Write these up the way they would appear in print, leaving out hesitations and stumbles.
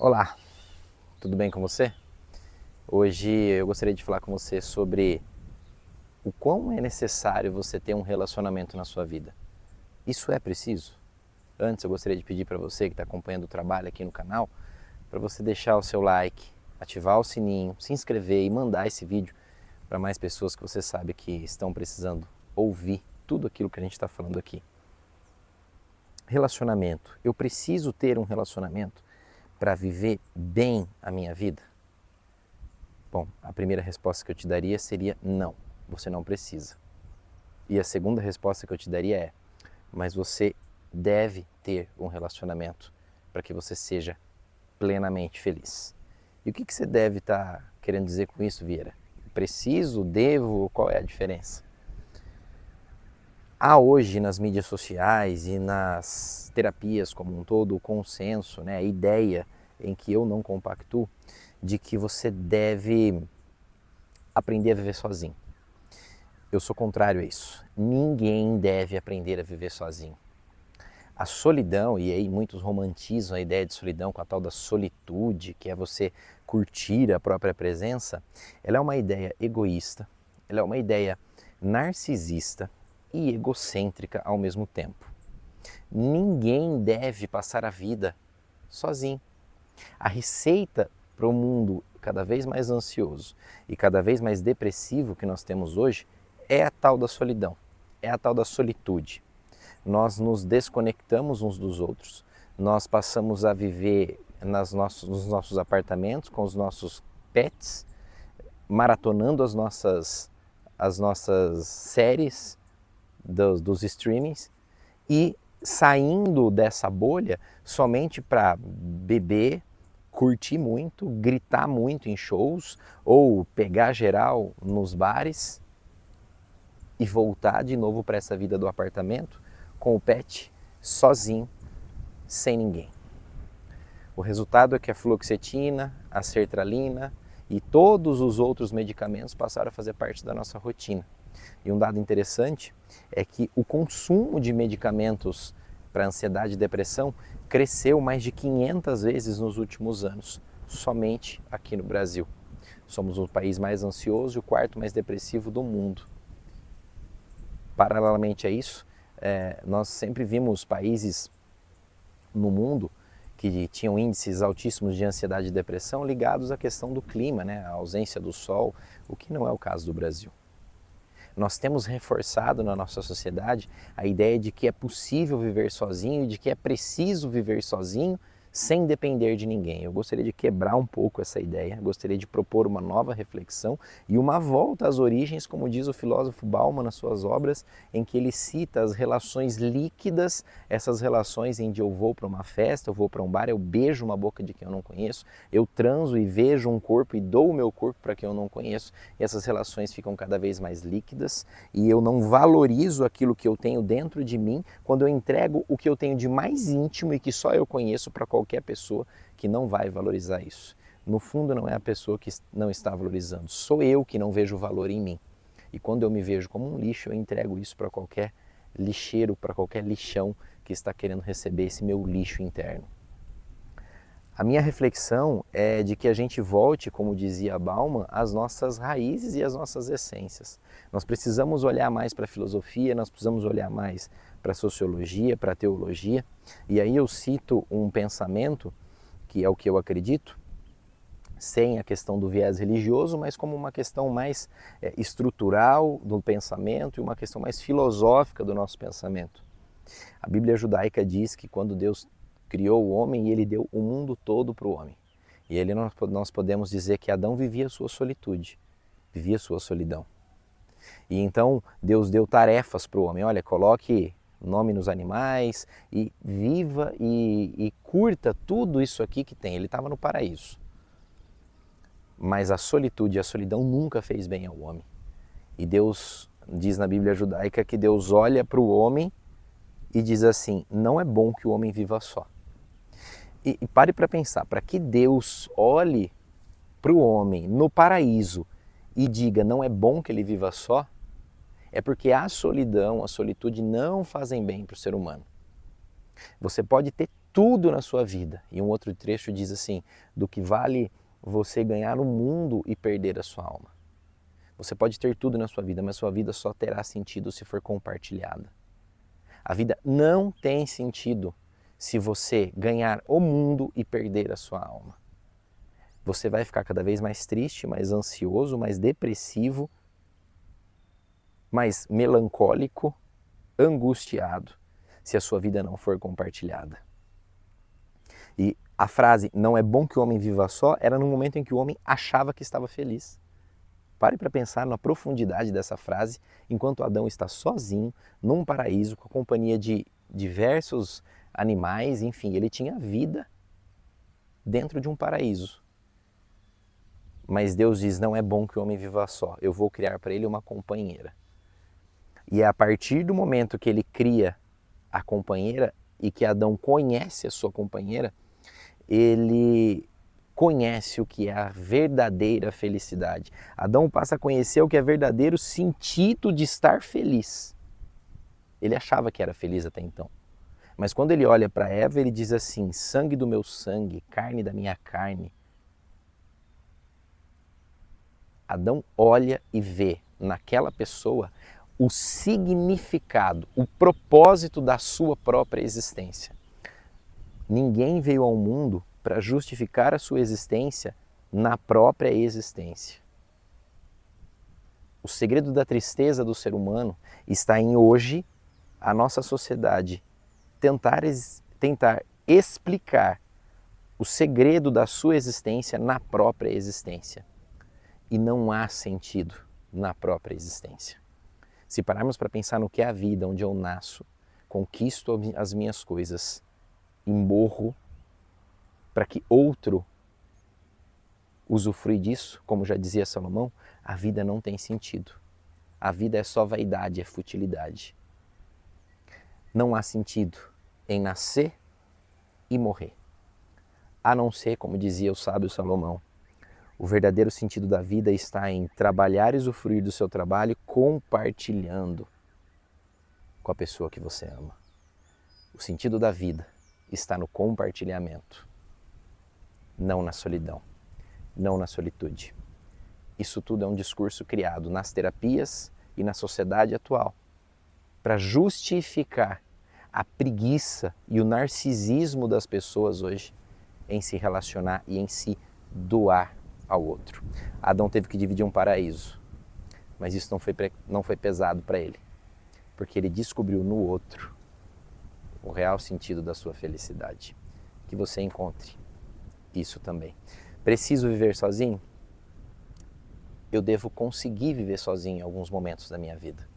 Olá, tudo bem com você? Hoje eu gostaria de falar com você sobre o quão é necessário você ter um relacionamento na sua vida. Isso é preciso? Antes eu gostaria de pedir para você que está acompanhando o trabalho aqui no canal, para você deixar o seu like, ativar o sininho, se inscrever e mandar esse vídeo para mais pessoas que você sabe que estão precisando ouvir tudo aquilo que a gente está falando aqui. Relacionamento. Eu preciso ter um relacionamento para viver bem a minha vida? Bom, a primeira resposta que eu te daria seria não, você não precisa. E a segunda resposta que eu te daria é, mas você deve ter um relacionamento para que você seja plenamente feliz. E o que você deve estar querendo dizer com isso, Vieira? Preciso, devo, qual é a diferença? Há hoje nas mídias sociais e nas terapias como um todo o consenso, a ideia em que eu não compactuo, de que você deve aprender a viver sozinho. Eu sou contrário a isso. Ninguém deve aprender a viver sozinho. A solidão, e aí muitos romantizam a ideia de solidão com a tal da solitude, que é você curtir a própria presença, ela é uma ideia egoísta, ela é uma ideia narcisista e egocêntrica ao mesmo tempo. Ninguém deve passar a vida sozinho. A receita para o mundo cada vez mais ansioso e cada vez mais depressivo que nós temos hoje é a tal da solidão, é a tal da solitude. Nós nos desconectamos uns dos outros, nós passamos a viver nos nossos apartamentos com os nossos pets, maratonando as nossas séries dos streamings e saindo dessa bolha somente para beber, curtir muito, gritar muito em shows ou pegar geral nos bares e voltar de novo para essa vida do apartamento com o pet, sozinho, sem ninguém. O resultado é que a fluoxetina, a sertralina e todos os outros medicamentos passaram a fazer parte da nossa rotina. E um dado interessante é que o consumo de medicamentos para ansiedade e depressão cresceu mais de 500 vezes nos últimos anos, somente aqui no Brasil. Somos o país mais ansioso e o quarto mais depressivo do mundo. Paralelamente a isso, nós sempre vimos países no mundo que tinham índices altíssimos de ansiedade e depressão ligados à questão do clima, a ausência do sol, o que não é o caso do Brasil. Nós temos reforçado na nossa sociedade a ideia de que é possível viver sozinho e de que é preciso viver sozinho sem depender de ninguém. Eu gostaria de quebrar um pouco essa ideia, gostaria de propor uma nova reflexão e uma volta às origens, como diz o filósofo Bauman nas suas obras, em que ele cita as relações líquidas, essas relações em que eu vou para uma festa, eu vou para um bar, eu beijo uma boca de quem eu não conheço, eu transo e vejo um corpo e dou o meu corpo para quem eu não conheço, e essas relações ficam cada vez mais líquidas e eu não valorizo aquilo que eu tenho dentro de mim quando eu entrego o que eu tenho de mais íntimo e que só eu conheço para qualquer pessoa que não vai valorizar isso. No fundo, não é a pessoa que não está valorizando, sou eu que não vejo valor em mim. E quando eu me vejo como um lixo, eu entrego isso para qualquer lixeiro, para qualquer lixão que está querendo receber esse meu lixo interno. A minha reflexão é de que a gente volte, como dizia Bauman, às nossas raízes e às nossas essências. Nós precisamos olhar mais para a filosofia, nós precisamos olhar mais para a sociologia, para a teologia. E aí eu cito um pensamento, que é o que eu acredito, sem a questão do viés religioso, mas como uma questão mais estrutural do pensamento e uma questão mais filosófica do nosso pensamento. A Bíblia judaica diz que quando Deus criou o homem, ele deu o mundo todo para o homem. E ele nós podemos dizer que Adão vivia a sua solitude, vivia a sua solidão. E então Deus deu tarefas para o homem. Olha, coloque nome nos animais e viva e curta tudo isso aqui que tem. Ele estava no paraíso. Mas a solitude e a solidão nunca fez bem ao homem. E Deus diz na Bíblia judaica que Deus olha para o homem e diz assim, não é bom que o homem viva só. E pare para pensar, para que Deus olhe para o homem no paraíso e diga não é bom que ele viva só, é porque a solidão, a solitude não fazem bem para o ser humano. Você pode ter tudo na sua vida. E um outro trecho diz assim, do que vale você ganhar o mundo e perder a sua alma. Você pode ter tudo na sua vida, mas sua vida só terá sentido se for compartilhada. A vida não tem sentido se você ganhar o mundo e perder a sua alma. Você vai ficar cada vez mais triste, mais ansioso, mais depressivo, mais melancólico, angustiado, se a sua vida não for compartilhada. E a frase, não é bom que o homem viva só, era no momento em que o homem achava que estava feliz. Pare para pensar na profundidade dessa frase, enquanto Adão está sozinho, num paraíso, com a companhia de diversos animais, enfim, ele tinha vida dentro de um paraíso. Mas Deus diz, não é bom que o homem viva só, eu vou criar para ele uma companheira. E é a partir do momento que ele cria a companheira e que Adão conhece a sua companheira, ele conhece o que é a verdadeira felicidade. Adão passa a conhecer o que é verdadeiro sentido de estar feliz. Ele achava que era feliz até então. Mas quando ele olha para Eva, ele diz assim, sangue do meu sangue, carne da minha carne. Adão olha e vê naquela pessoa o significado, o propósito da sua própria existência. Ninguém veio ao mundo para justificar a sua existência na própria existência. O segredo da tristeza do ser humano está em hoje a nossa sociedade tentar explicar o segredo da sua existência na própria existência. E não há sentido na própria existência. Se pararmos para pensar no que é a vida, onde eu nasço, conquisto as minhas coisas e morro para que outro usufrui disso, como já dizia Salomão, a vida não tem sentido. A vida é só vaidade, é futilidade. Não há sentido em nascer e morrer. A não ser, como dizia o sábio Salomão, o verdadeiro sentido da vida está em trabalhar e usufruir do seu trabalho compartilhando com a pessoa que você ama. O sentido da vida está no compartilhamento, não na solidão, não na solitude. Isso tudo é um discurso criado nas terapias e na sociedade atual para justificar a preguiça e o narcisismo das pessoas hoje em se relacionar e em se doar ao outro. Adão teve que dividir um paraíso, mas isso não foi pesado para ele, porque ele descobriu no outro o real sentido da sua felicidade. Que você encontre isso também. Preciso viver sozinho? Eu devo conseguir viver sozinho em alguns momentos da minha vida,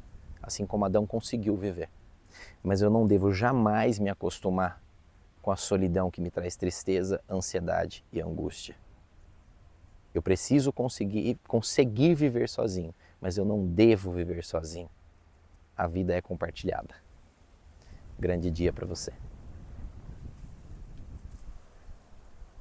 assim como Adão conseguiu viver. Mas eu não devo jamais me acostumar com a solidão que me traz tristeza, ansiedade e angústia. Eu preciso conseguir viver sozinho, mas eu não devo viver sozinho. A vida é compartilhada. Grande dia para você.